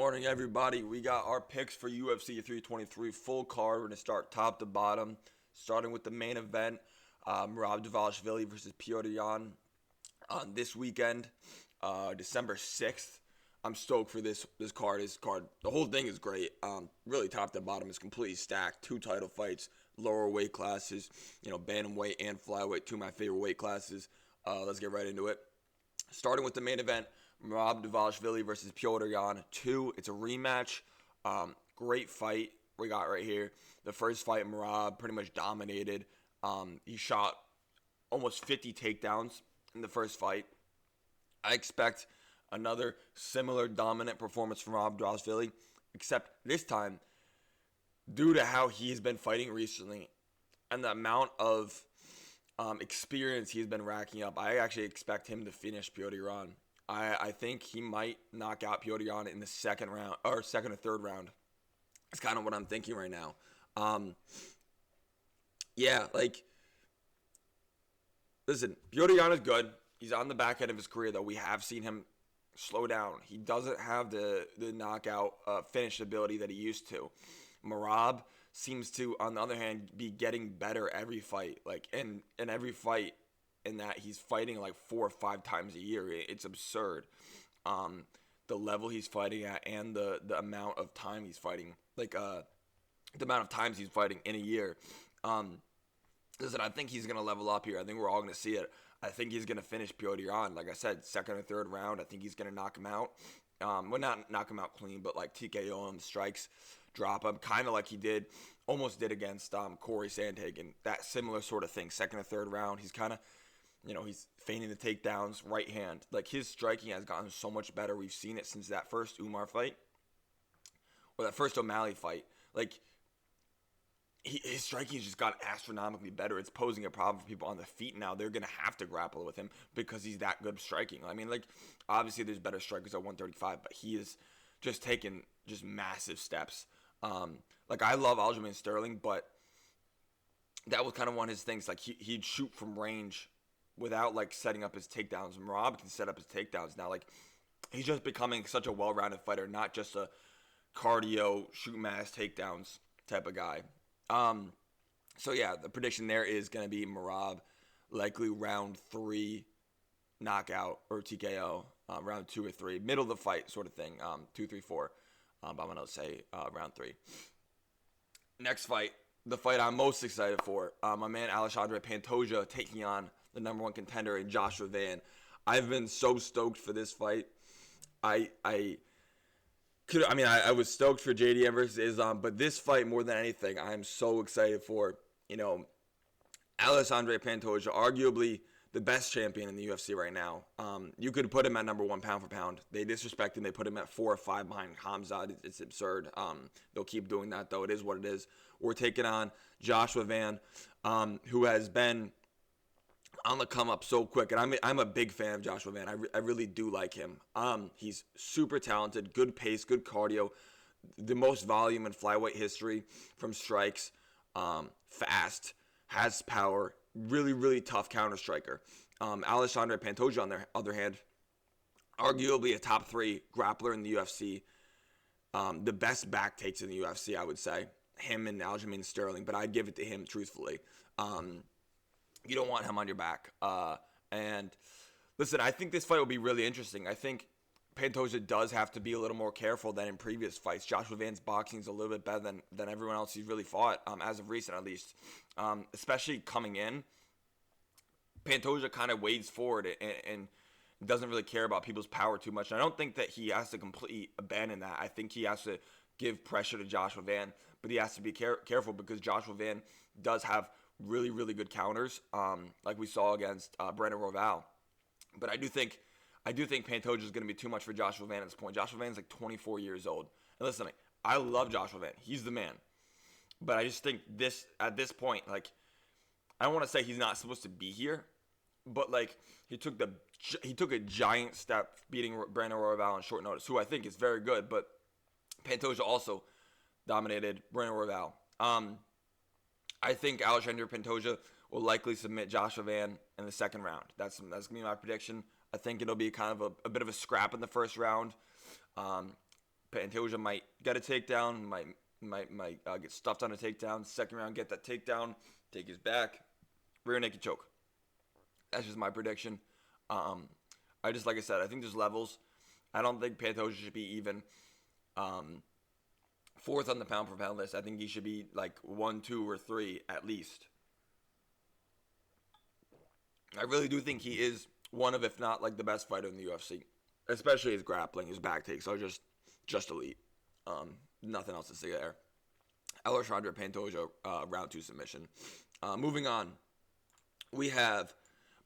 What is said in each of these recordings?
morning, everybody. We got our picks for UFC 323 full card. We're going to start top to bottom, starting with the main event, Merab Dvalishvili versus Petr Yan on this weekend, December 6th. I'm stoked for this card. The whole thing is great. Really top to bottom is completely stacked. 2 title fights, lower weight classes, bantamweight and flyweight, 2 of my favorite weight classes. Let's get right into it. Starting with the main event, Merab Dvalishvili versus Petr Yan 2. It's a rematch. Great fight we got right here. The first fight, Merab pretty much dominated. He shot almost 50 takedowns in the first fight. I expect another similar dominant performance from Merab Dvalishvili, except this time, due to how he's been fighting recently and the amount of experience he's been racking up, I actually expect him to finish Petr Yan. I think he might knock out Petr Yan in the second round or second or third round. That's kind of what I'm thinking right now. Listen, Petr Yan is good. He's on the back end of his career, though. We have seen him slow down. He doesn't have the knockout finish ability that he used to. Merab seems to, on the other hand, be getting better every fight. In every fight, in that he's fighting 4 or 5 times a year. It's absurd. The level he's fighting at and the amount of time he's fighting. The amount of times he's fighting in a year. Listen, I think he's going to level up here. I think we're all going to see it. I think he's going to finish Petr Yan. Like I said, second or third round, I think he's going to knock him out. Not knock him out clean, but TKO him, strikes, drop him, kind of like he almost did against Corey Sandhagen. That similar sort of thing. Second or third round, he's kind of, he's feigning the takedowns, right hand. His striking has gotten so much better. We've seen it since that first Umar fight, or that first O'Malley fight. His striking has just got astronomically better. It's posing a problem for people on the feet now. They're going to have to grapple with him because he's that good striking. Obviously there's better strikers at 135, but he is just taking just massive steps. I love Aljamain Sterling, but that was kind of one of his things. He'd shoot from range without setting up his takedowns. Merab can set up his takedowns now. He's just becoming such a well-rounded fighter, not just a cardio, shoot mass takedowns type of guy. The prediction there is going to be Merab, likely round 3 knockout or TKO, round 2 or 3, middle of the fight sort of thing, 2, 3, 4. But I'm going to say round 3. Next fight, the fight I'm most excited for, my man Alexandre Pantoja taking on the number 1 contender in Joshua Van. I've been so stoked for this fight. I was stoked for JDM versus Islam, but this fight more than anything, I'm so excited for. Alexandre Pantoja, arguably the best champion in the UFC right now. You could put him at number 1 pound for pound. They disrespect him. They put him at 4 or 5 behind Khamzat. It's absurd. They'll keep doing that, though. It is what it is. We're taking on Joshua Van, who has been on the come up so quick, and I'm a big fan of Joshua Van. I really do like him. He's super talented, good pace, good cardio, the most volume in flyweight history from strikes, fast, has power, really, really tough counter striker. Alexandre Pantoja, on the other hand, arguably a top 3 grappler in the UFC, the best back takes in the UFC, I would say. Him and Aljamain Sterling, but I'd give it to him truthfully. You don't want him on your back. And listen, I think this fight will be really interesting. I think Pantoja does have to be a little more careful than in previous fights. Joshua Van's boxing is a little bit better than everyone else he's really fought, as of recent at least. Especially coming in, Pantoja kind of wades forward and doesn't really care about people's power too much. And I don't think that he has to completely abandon that. I think he has to give pressure to Joshua Van, but he has to be careful because Joshua Van does have really, really good counters, like we saw against Brandon Royval. But I do think Pantoja is going to be too much for Joshua Van at this point. Joshua Van's 24 years old. And listen, I love Joshua Van. He's the man. But I just think at this point, I don't want to say he's not supposed to be here, but he took a giant step beating Brandon Royval on short notice, who I think is very good. But Pantoja also dominated Brandon Royval. I think Alexandre Pantoja will likely submit Joshua Van in the second round. That's going to be my prediction. I think it'll be kind of a bit of a scrap in the first round. Pantoja might get a takedown, might get stuffed on a takedown. Second round, get that takedown, take his back, rear naked choke. That's just my prediction. Like I said, I think there's levels. I don't think Pantoja should be even fourth on the pound for pound list. I think he should be like 1, 2, or 3 at least. I really do think he is one of, if not like the best fighter in the UFC, especially his grappling, his back takes are just elite. Nothing else to say there. Alexandre Pantoja, round 2 submission. Moving on, we have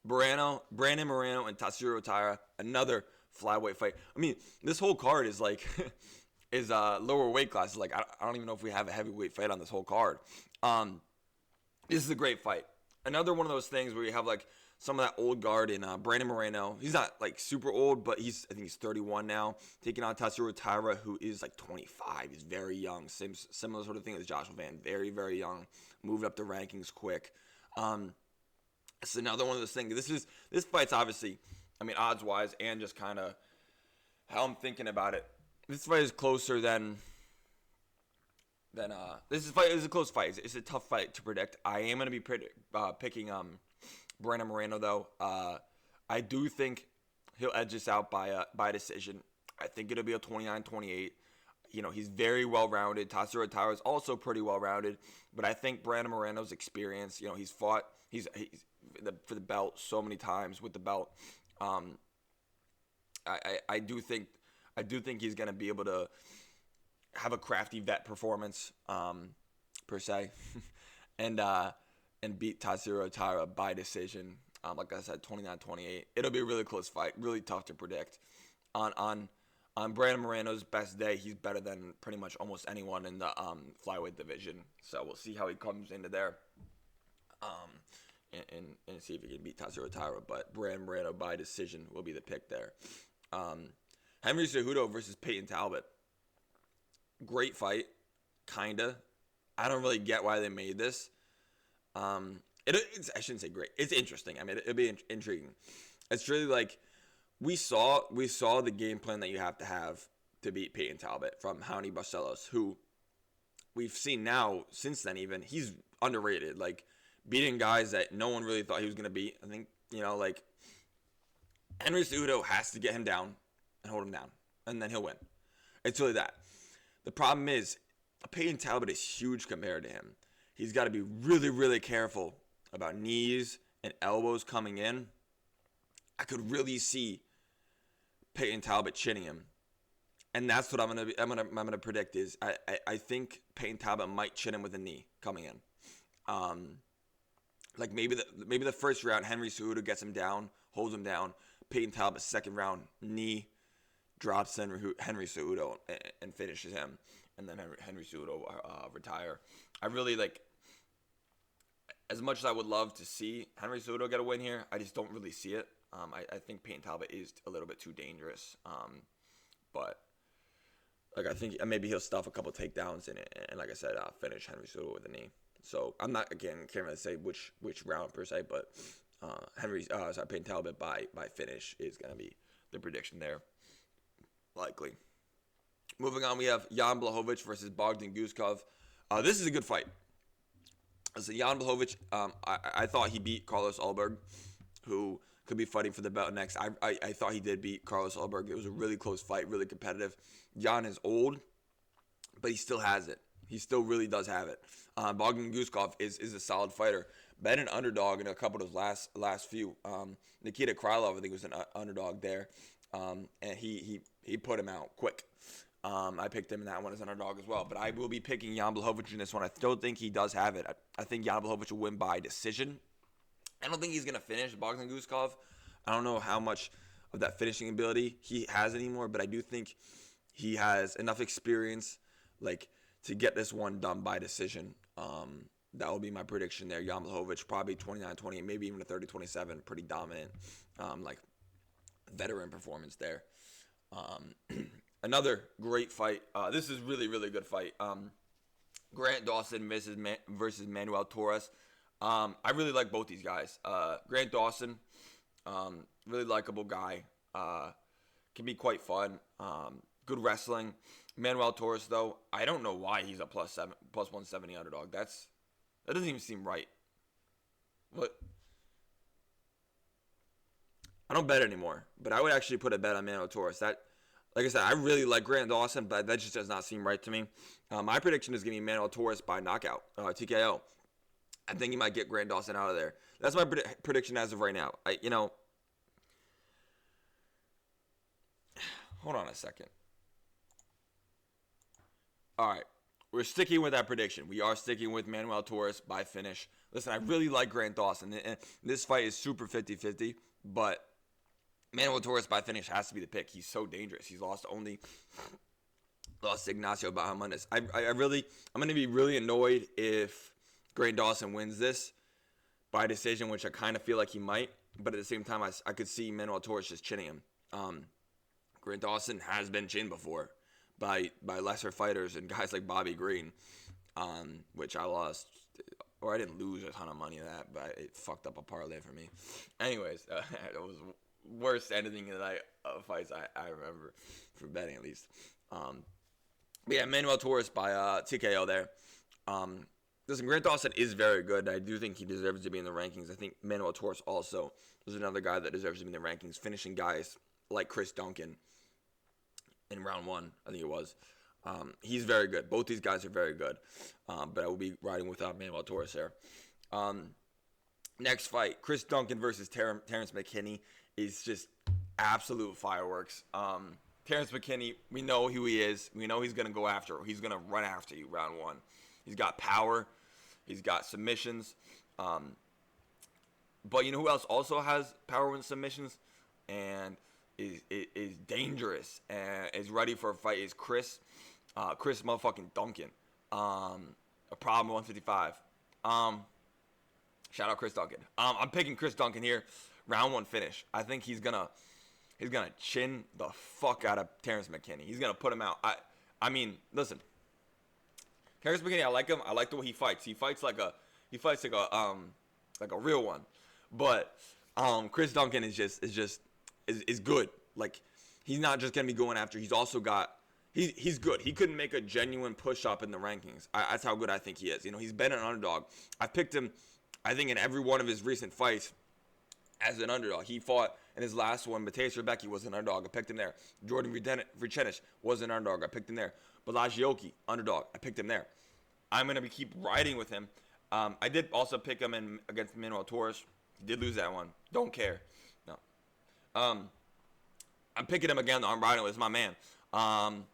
Brandon Moreno and Tatsuro Taira, another flyweight fight. I mean, this whole card is like is lower weight classes. Like I don't even know if we have a heavyweight fight on this whole card. This is a great fight. Another one of those things where you have like some of that old guard in Brandon Moreno. He's not like super old, but I think he's 31 now. Taking on Tatsuro Taira, who is like 25. He's very young. Similar sort of thing as Joshua Van. Very, very young. Moved up the rankings quick. It's another one of those things. This fight's obviously, I mean, odds-wise and just kind of how I'm thinking about it. This fight is closer than this fight is a close fight. It's a tough fight to predict. I am going to be picking Brandon Moreno, though. I do think he'll edge this out by decision. I think it'll be a 29-28. You know, he's very well-rounded. Tatsuro Taira is also pretty well-rounded. But I think Brandon Moreno's experience, you know, he's fought for the belt so many times with the belt. I do think he's going to be able to have a crafty vet performance, per se, and beat Tatsuro Taira by decision. Like I said, 29-28. It'll be a really close fight, really tough to predict. On Brandon Moreno's best day, he's better than pretty much almost anyone in the flyweight division. So we'll see how he comes into there, and see if he can beat Tatsuro Taira. But Brandon Moreno by decision will be the pick there. Henry Cejudo versus Peyton Talbott. Great fight, kinda. I don't really get why they made this. I shouldn't say great. It's interesting. I mean, it'll be intriguing. It's really like we saw the game plan that you have to beat Peyton Talbott from Raoni Barcelos, who we've seen now since then. Even he's underrated, like beating guys that no one really thought he was gonna beat. I think like Henry Cejudo has to get him down and hold him down, and then he'll win. It's really that. The problem is, Peyton Talbott is huge compared to him. He's got to be really, really careful about knees and elbows coming in. I could really see Peyton Talbott chinning him, and that's what I'm gonna predict. Is I think Peyton Talbott might chin him with a knee coming in. Like maybe the first round, Henry Cejudo gets him down, holds him down. Peyton Talbott second round knee drops Henry Cejudo and finishes him, and then Henry Cejudo retire. I really like, as much as I would love to see Henry Cejudo get a win here, I just don't really see it. I think Peyton Talbott is a little bit too dangerous, but like I think maybe he'll stuff a couple takedowns in it, and like I said, finish Henry Cejudo with a knee. So I'm not, again, can't really say which round per se, but Peyton Talbott by finish is gonna be the prediction there. Likely. Moving on, we have Jan Blachowicz versus Bogdan Guskov. This is a good fight. So Jan Blachowicz, I thought he beat Carlos Ulberg, who could be fighting for the belt next. I thought he did beat Carlos Ulberg. It was a really close fight, really competitive. Jan is old, but he still has it. He still really does have it. Bogdan Guskov is a solid fighter. Been an underdog in a couple of those last few. Nikita Krylov, I think, was an underdog there. And he put him out quick. I picked him in that one as an underdog as well. But I will be picking Jan Blachowicz in this one. I still think he does have it. I think Jan Blachowicz will win by decision. I don't think he's going to finish Bogdan Guskov. I don't know how much of that finishing ability he has anymore, but I do think he has enough experience to get this one done by decision. That will be my prediction there. Jan Blachowicz, probably 29-28, maybe even a 30-27. Pretty dominant, veteran performance there. Another great fight. This is really, really good fight. Grant Dawson versus Manuel Torres. I really like both these guys. Grant Dawson, really likable guy. Can be quite fun. good wrestling. Manuel Torres, though, I don't know why he's a plus 170 underdog. That doesn't even seem right. What? I don't bet anymore, but I would actually put a bet on Manuel Torres. That, like I said, I really like Grant Dawson, but that just does not seem right to me. My prediction is going to be Manuel Torres by knockout, TKO. I think he might get Grant Dawson out of there. That's my prediction as of right now. Hold on a second. All right. We're sticking with that prediction. We are sticking with Manuel Torres by finish. Listen, I really like Grant Dawson. And this fight is super 50-50, but Manuel Torres by finish has to be the pick. He's so dangerous. He's lost Ignacio Bahamondes. I'm going to be really annoyed if Grant Dawson wins this by decision, which I kind of feel like he might. But at the same time, I could see Manuel Torres just chinning him. Grant Dawson has been chinned before by lesser fighters and guys like Bobby Green, which I lost, or I didn't lose a ton of money on that, but it fucked up a parlay for me. Anyways, it was worst ending of the night of fights I remember for betting, at least. But yeah, Manuel Torres by TKO there. Listen, Grant Dawson is very good. I do think he deserves to be in the rankings. I think Manuel Torres also is another guy that deserves to be in the rankings, finishing guys like Chris Duncan in round 1, I think it was. He's very good. Both these guys are very good. But I will be riding with Manuel Torres there. Next fight, Chris Duncan versus Terrence McKinney is just absolute fireworks. Terrence McKinney, we know who he is. We know he's going to go after. He's going to run after you round 1. He's got power. He's got submissions. But you know who else also has power and submissions and is dangerous and is ready for a fight is Chris motherfucking Duncan. A problem 155. Shout out Chris Duncan. I'm picking Chris Duncan here. Round 1 finish. I think he's gonna chin the fuck out of Terrence McKinney. He's gonna put him out. I mean, listen. Terrence McKinney, I like him. I like the way he fights. He fights like a real one. But Chris Duncan is good. Like, he's not just gonna be going after. He's also got. He's good. He couldn't make a genuine push up in the rankings. That's how good I think he is. You know, he's been an underdog. I picked him, I think, in every one of his recent fights as an underdog. He fought in his last one. Mateusz Rebecki was an underdog. I picked him there. Jordan Vricenich was an underdog. I picked him there. Blachowicz, underdog. I picked him there. I'm going to keep riding with him. I did also pick him in against Manuel Torres. He did lose that one. Don't care. No. I'm picking him again, though. I'm riding with him. It's my man.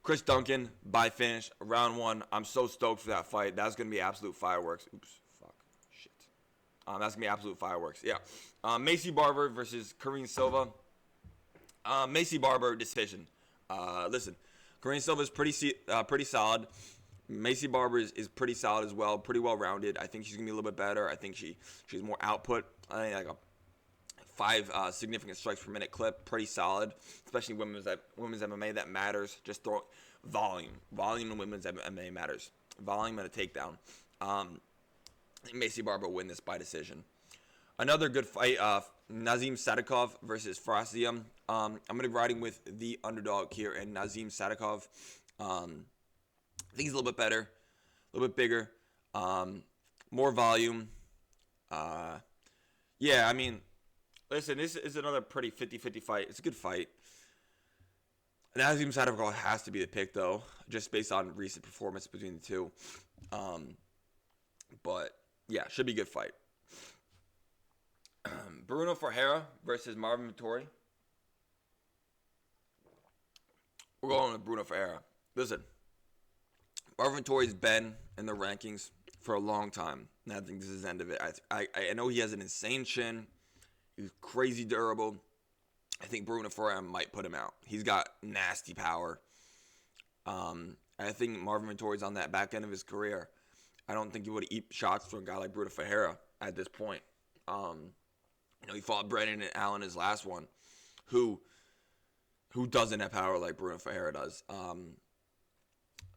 Chris Duncan by finish, round 1. I'm so stoked for that fight. That's going to be absolute fireworks. Oops. Fuck. Shit. That's going to be absolute fireworks. Yeah. Macy Barber versus Kareem Silva. Macy Barber decision. Listen, Kareem Silva is pretty solid. Macy Barber is pretty solid as well. Pretty well-rounded. I think she's going to be a little bit better. I think she's more output. I think like a 5 significant strikes per minute clip, pretty solid, especially women's MMA. That matters. Just throw volume in women's MMA matters. Volume and a takedown. I think Macy Barber will win this by decision. Another good fight, Nazim Sadykhov versus Ziam. I'm going to be riding with the underdog here in Nazim Sadykhov. I think he's a little bit better, a little bit bigger, more volume. Yeah, I mean, listen, this is another pretty 50-50 fight. It's a good fight. Nazim Sadykhov has to be the pick, though, just based on recent performance between the two. But, yeah, should be a good fight. Bruno Ferreira versus Marvin Vettori. We're going with Bruno Ferreira. Listen, Marvin Vettori's been in the rankings for a long time, and I think this is the end of it. I know he has an insane chin. He's crazy durable. I think Bruno Ferreira might put him out. He's got nasty power. I think Marvin Vettori's on that back end of his career. I don't think he would eat shots from a guy like Bruno Ferreira at this point. He fought Brennan and Allen his last one. Who doesn't have power like Bruno Ferreira does?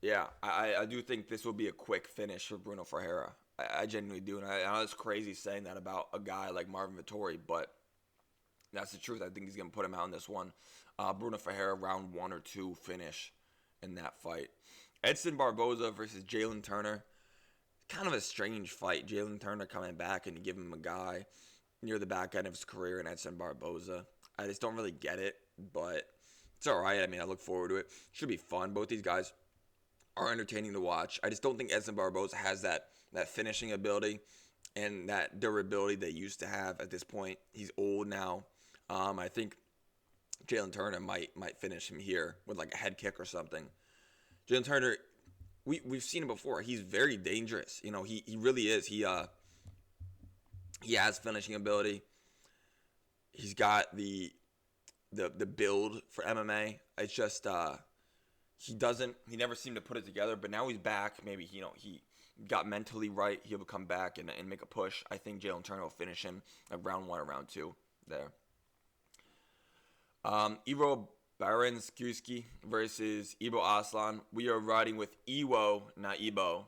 Yeah, I do think this will be a quick finish for Bruno Ferreira. I genuinely do, and I know it's crazy saying that about a guy like Marvin Vettori, but that's the truth. I think he's going to put him out in this one. Bruno Ferreira round 1 or 2 finish in that fight. Edson Barboza versus Jalen Turner. Kind of a strange fight. Jalen Turner coming back and giving him a guy near the back end of his career in Edson Barboza. I just don't really get it, but it's all right. I mean, I look forward to it. Should be fun. Both these guys are entertaining to watch. I just don't think Edson Barboza has that finishing ability and that durability they used to have at this point. He's old now. I think Jalen Turner might finish him here with like a head kick or something. Jalen Turner, we've seen him before. He's very dangerous. You know, he really is. He has finishing ability. He's got the build for MMA. It's just he never seemed to put it together, but now he's back. Maybe he got mentally right. He'll come back and make a push. I think Jalen Turner will finish him at round 1 or round 2 there. Ivo Baraniewski versus Ivo Aslan. We are riding with Iwo, not Ibo,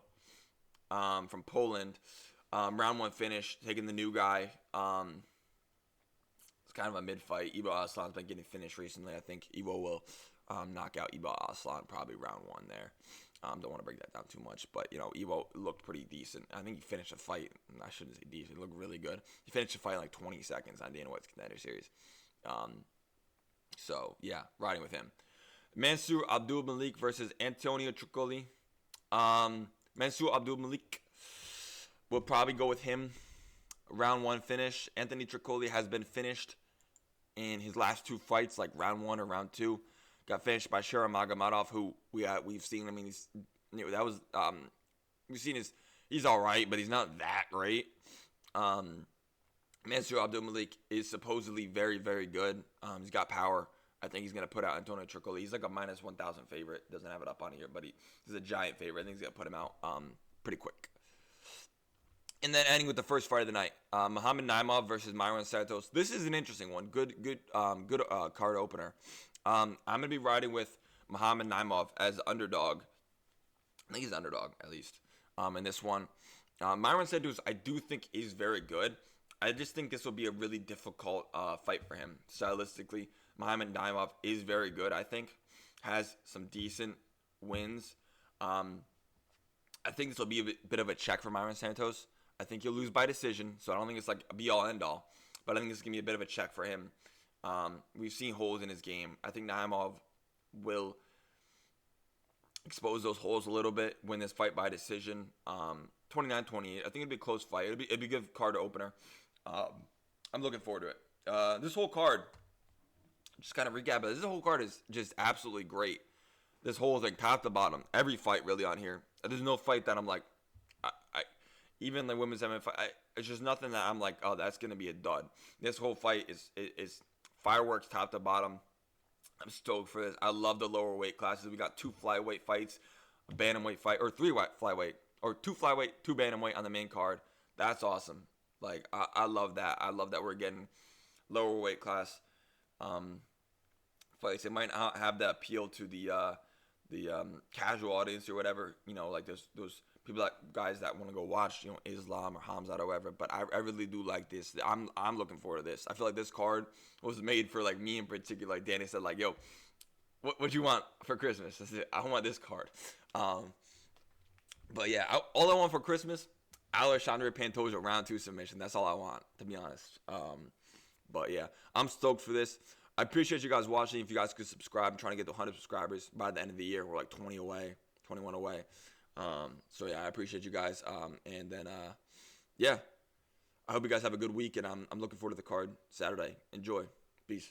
from Poland. Round 1 finish, taking the new guy. It's kind of a mid-fight. Ivo Aslan's been getting finished recently. I think Ivo will knock out Ivo Aslan probably round 1 there. Don't want to break that down too much, but Ivo looked pretty decent. I think he finished a fight. I shouldn't say decent. He looked really good. He finished a fight in like 20 seconds on Dana White's Contender Series. So yeah, riding with him. Mansur Abdul-Malik versus Antonio Trocoli. Mansur Abdul-Malik will probably go with him. Round 1 finish. Anthony Trocoli has been finished in his last 2 fights, like round 1 or round 2. Got finished by Sharon Magomedov, who we've seen. I mean, we've seen he's all right, but he's not that great. Mansur Abdul-Malik is supposedly very, very good. He's got power. I think he's going to put out Antonio Trocoli. He's like a minus 1,000 favorite. Doesn't have it up on here, but he's a giant favorite. I think he's going to put him out pretty quick. And then ending with the first fight of the night, Muhammad Naimov versus Myron Santos. This is an interesting one. Good card opener. I'm going to be riding with Muhammad Naimov as the underdog. I think he's the underdog, at least, in this one. Myron Santos, I do think, is very good. I just think this will be a really difficult fight for him. Stylistically, Muhammad Naimov is very good, I think. Has some decent wins. I think this will be a bit of a check for Myron Santos. I think he'll lose by decision, so I don't think it's like a be-all, end-all. But I think this is going to be a bit of a check for him. We've seen holes in his game. I think Naimov will expose those holes a little bit, win this fight by decision. 29-28. I think it'll be a close fight. It'll be a good card opener. I'm looking forward to it. This whole card, just kind of recap it. This whole card is just absolutely great. This whole thing, top to bottom, every fight really on here. There's no fight that I'm like, even the women's MMA fight, it's just nothing that I'm like, oh, that's going to be a dud. This whole fight is fireworks top to bottom. I'm stoked for this. I love the lower weight classes. We got 2 flyweight fights, a bantamweight fight, or 3 flyweight, or 2 flyweight, 2 bantamweight on the main card. That's awesome. Like, I love that. I love that we're getting lower weight class fights. It might not have the appeal to the casual audience or whatever, like those people, guys that want to go watch, Islam or Hamzat or whatever. But I really do like this. I'm looking forward to this. I feel like this card was made for like me in particular. Like Danny said, like, yo, what you want for Christmas? I said, I want this card. But yeah, all I want for Christmas, Alexandre Pantoja round 2 submission. That's all I want, to be honest. But yeah, I'm stoked for this. I appreciate you guys watching. If you guys could subscribe, I'm trying to get to 100 subscribers by the end of the year. We're like 21 away. So yeah, I appreciate you guys. And then yeah, I hope you guys have a good week, and I'm looking forward to the card Saturday. Enjoy. Peace.